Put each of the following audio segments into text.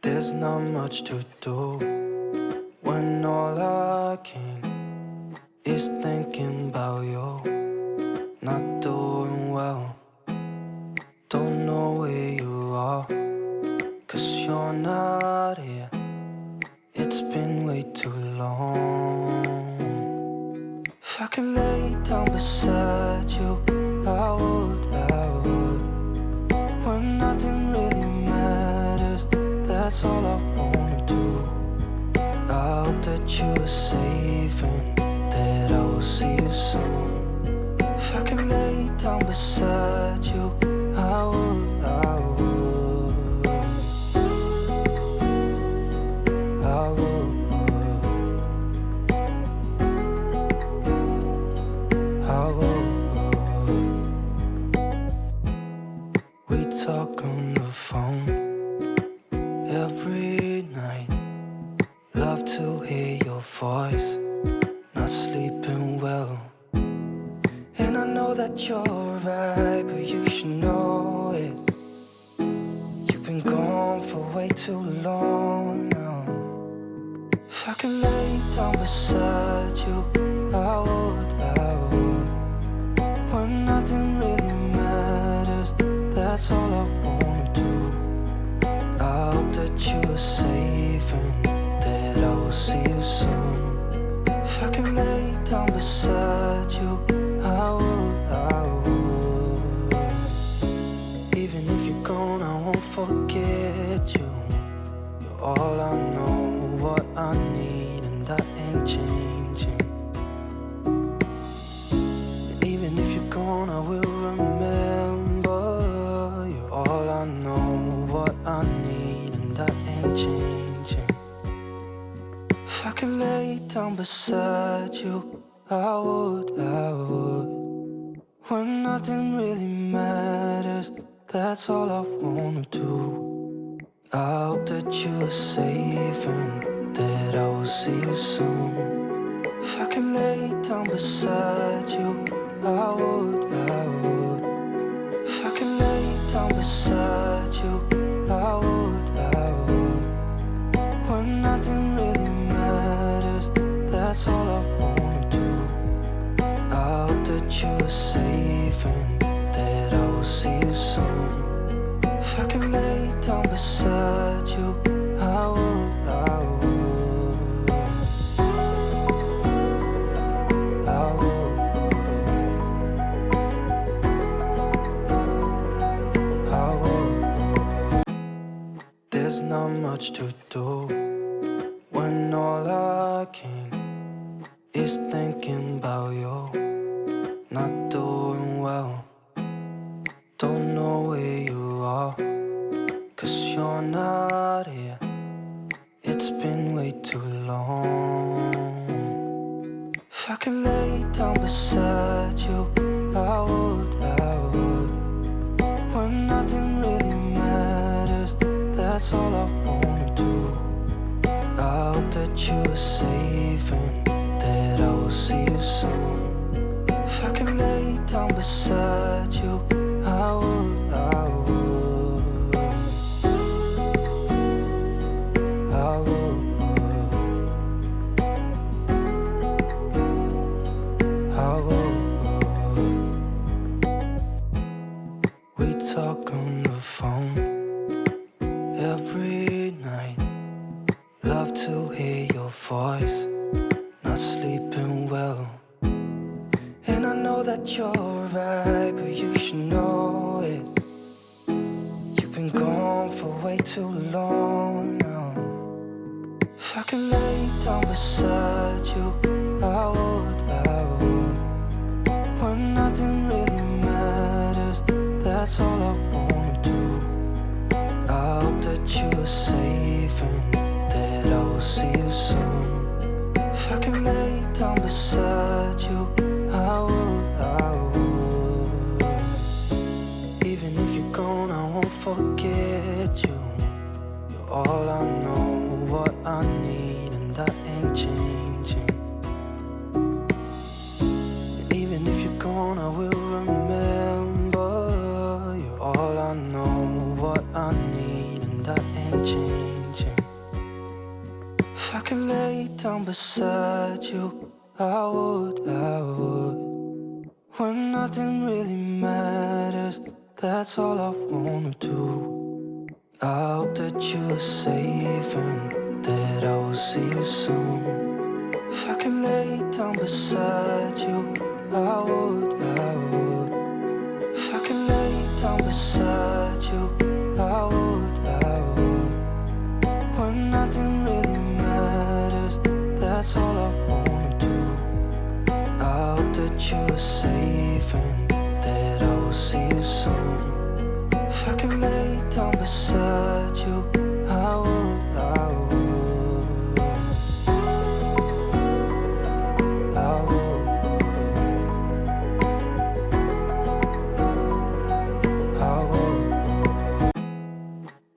There's not much to do when all I can is thinking about you. Not doing well, don't know where you are, 'cause you're not here. It's been way too long. If I could lay down beside you, I would. When nothing really matters, that's all I wanna do. I hope that you are safe and that I will see you soon. If I could lay down beside you, I would. We talk on the phone every night. Love to hear your voice. Not sleeping well, and I know that you're right, but you should know it. You've been gone for way too long now. If I could lay down beside you, I would. When nothing really matters, that's all I wanna do. I hope that you are safe and that I will see you soon. If I could lay down beside you, I would. Even if you're gone, I won't forget you. You're all I know, what I need, and that ain't changing. And even if you're gone, I will remember. You're all I know, what I need, and that ain't changing. If I could lay down beside you, I would. When nothing really matters, that's all I wanna do. I hope that you are safe and that I will see you soon. If I could lay down beside you, I would. If I could lay down beside you, I would. When nothing really matters, that's all I wanna do. I hope that you are safe and that I will see you soon. If I could lay down beside you, I would. There's not much to do when all I can is thinking about you. Not doing well, don't know where you are, 'cause you're not here. It's been way too long. If I could lay down beside you, I would. When nothing really matters, that's all I wanna do. I hope that you are safe and that I will see you soon. If I could lay down beside you, I would. We talk on the phone every night. Love to hear your voice. Not sleeping well, and I know that you're right, but you should know it. You've been gone for way too long now. If I could lay down beside you, I would. When nothing really matters, that's all I wanna do. I hope that you are safe and that I will see you soon. If I could lay down beside you, I would. Even if you're gone, I won't forget you. You're all I know, what I need, and that ain't changing. And even if you're gone, I will remember. You're all I know, what I need, and that ain't changing. If I could lay down beside you, I would. When nothing really matters, that's all I wanna do. I hope that you are safe and that I will see you soon. If I could lay down beside you, I would. If I could lay down beside you, I would. When nothing really matters, that's all I wanna do. I hope that you are safe and that I will see you soon. If I could lay down beside you, I would. I would.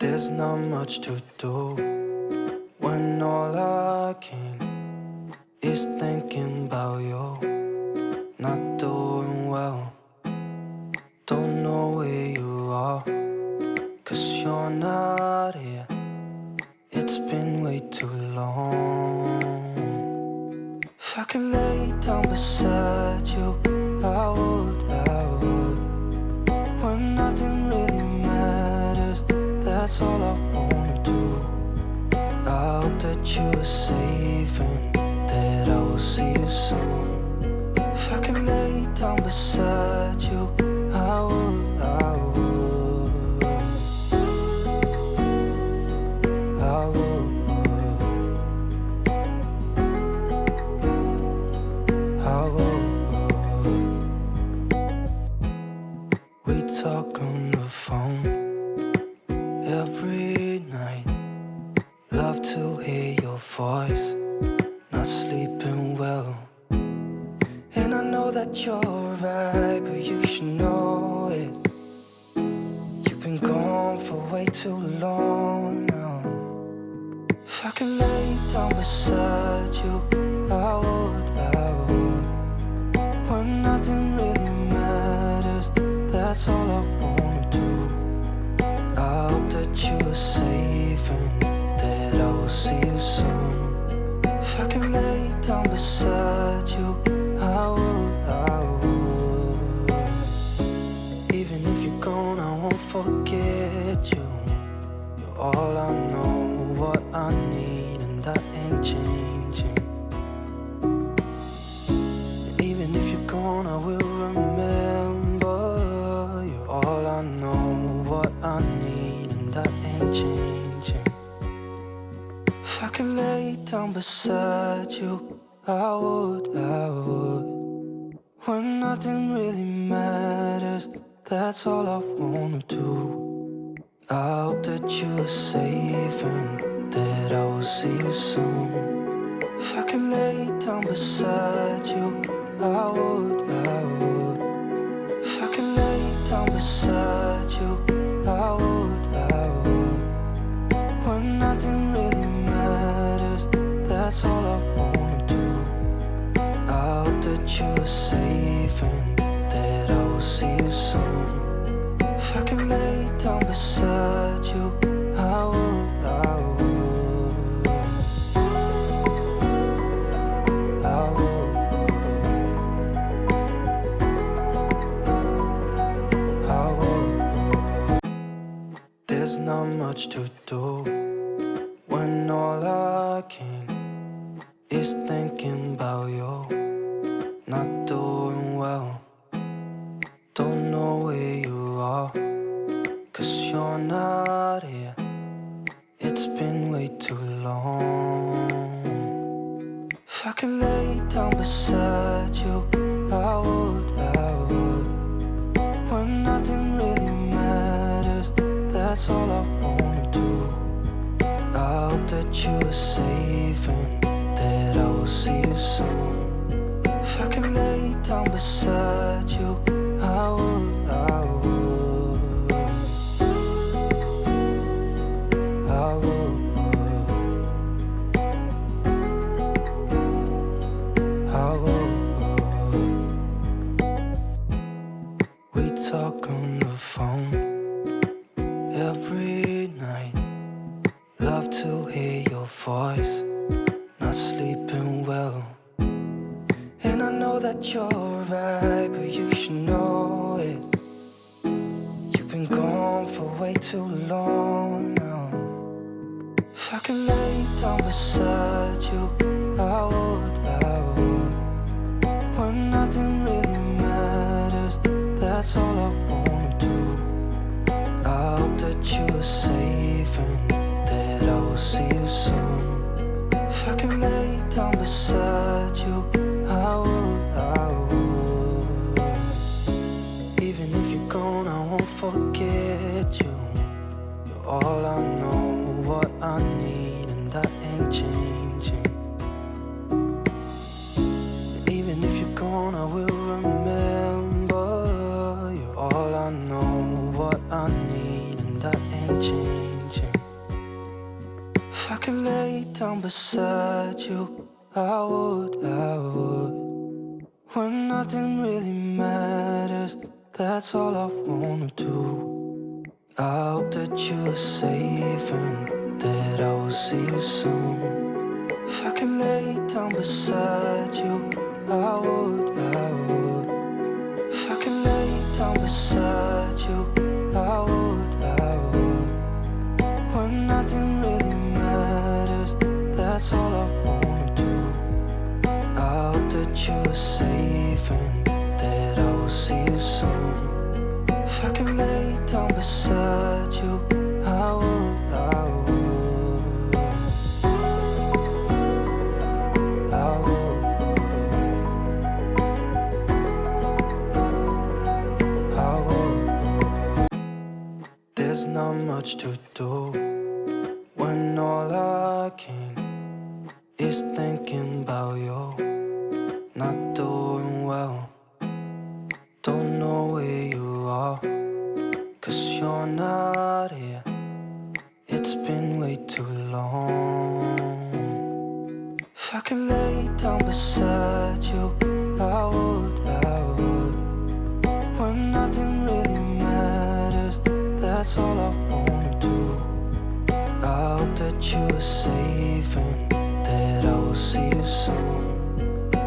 There's not much to do when all I can is thinking about you. Not doing well, don't know where you are, 'cause you're not here. It's been way too long. If I could lay down beside you, I would. When nothing really matters, that's all I wanna do. I hope that you are safe and that I will see you soon. If I could lay down beside you, I would. I would. I would. I would. We talk on the phone every night. Love to hear your voice. Not sleeping well. And I know that you're right, but you should know it. You've been gone for way too long now. If I could lay down beside you, I would. When nothing really matters, that's all I wanna do. I hope that you are safe and that I will see you soon. If I could lay down beside you, I would. Even if you're gone, I won't forget you. You're all I know, what I need, and that ain't changing. And even if you're gone, I will remember. You're all I know, what I need, and that ain't changing. If I could lay down beside you, I would. When nothing really matters, that's all I wanna do. I hope that you are safe and that I will see you soon. If I could lay down beside you, I would. If I could lay down beside you, I would. When nothing really matters, that's all I wanna do. I hope that you are safe and that I will see you soon. If I could lay down beside you, I would. I would. I would. I would. There's not much to do when all I can is thinking about you. Not doing well, don't know where you are, 'cause you're not here. It's been way too long. If I could lay down beside you, I would. When nothing really matters, that's all I wanna do. I hope that you are safe and that I will see you soon. If I could lay down beside you, I would. I would. I would. I would. We talk on the phone every night. Love to hear your voice. not sleeping well. And I know that you're right, but you should know it. You've been gone for way too long now. If I could lay down beside you, I would. When nothing really matters, that's all I wanna do. I hope that you are safe and that I will see you soon. If I could lay down beside you, I would. Even if you're gone, I won't forget you. You're all I know, what I need, and that ain't changing. And even if you're gone, I will remember. You're all I know, what I need, and that ain't changing. If I could lay down beside you, I would. When nothing really matters, that's all I wanna do. I hope that you are safe and that I will see you soon. If I could lay down beside you, I would. If I could lay down beside you, I would. When nothing really matters, that's all I wanna do. I hope that you are safe and that I will see you soon. If I could lay down beside you, I would. There's not much to do when all I can is thinking about you. Not doing well, don't know where you are, 'cause you're not here. It's been way too long. If I could lay down beside you, I would. When nothing really matters, that's all I wanna do. I hope that you are safe and that I will see you soon.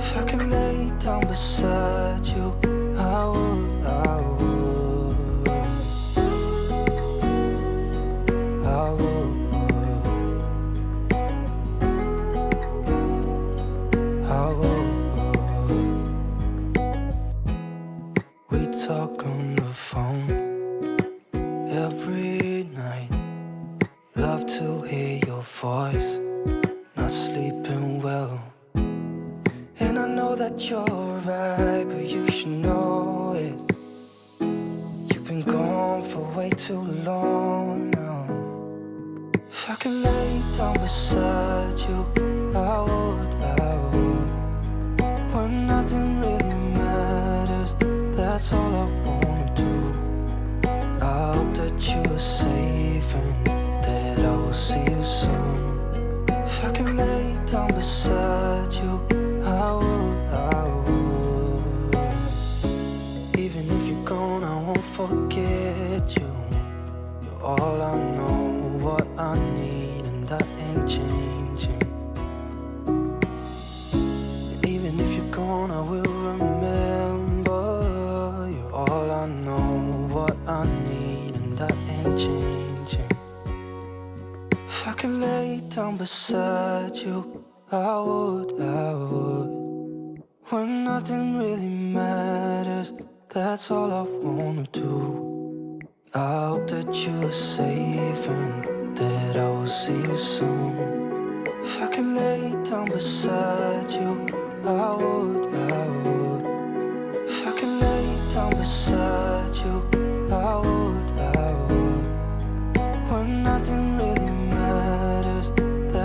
If I could lay down beside you, I would. We talk on the phone every night. Love to hear your voice, not sleeping well. And I know that you're right, but you should know it. You've been gone for way too long now. If I could lay down beside you, I would. When nothing really matters, that's all I wanna do. I hope that you are safe and that I will see you soon. If I could lay down beside you, I would. Even if you're gone, I won't forget you. You're all I know, what I need, and that ain't changing. And even if you're gone, I will remember. You're all I know, what I need, and that ain't changing. If I could lay down beside you, I would. When nothing really matters, that's all I wanna do. I hope that you are safe and that I will see you soon. If I could lay down beside you, I would. If I could lay down beside you,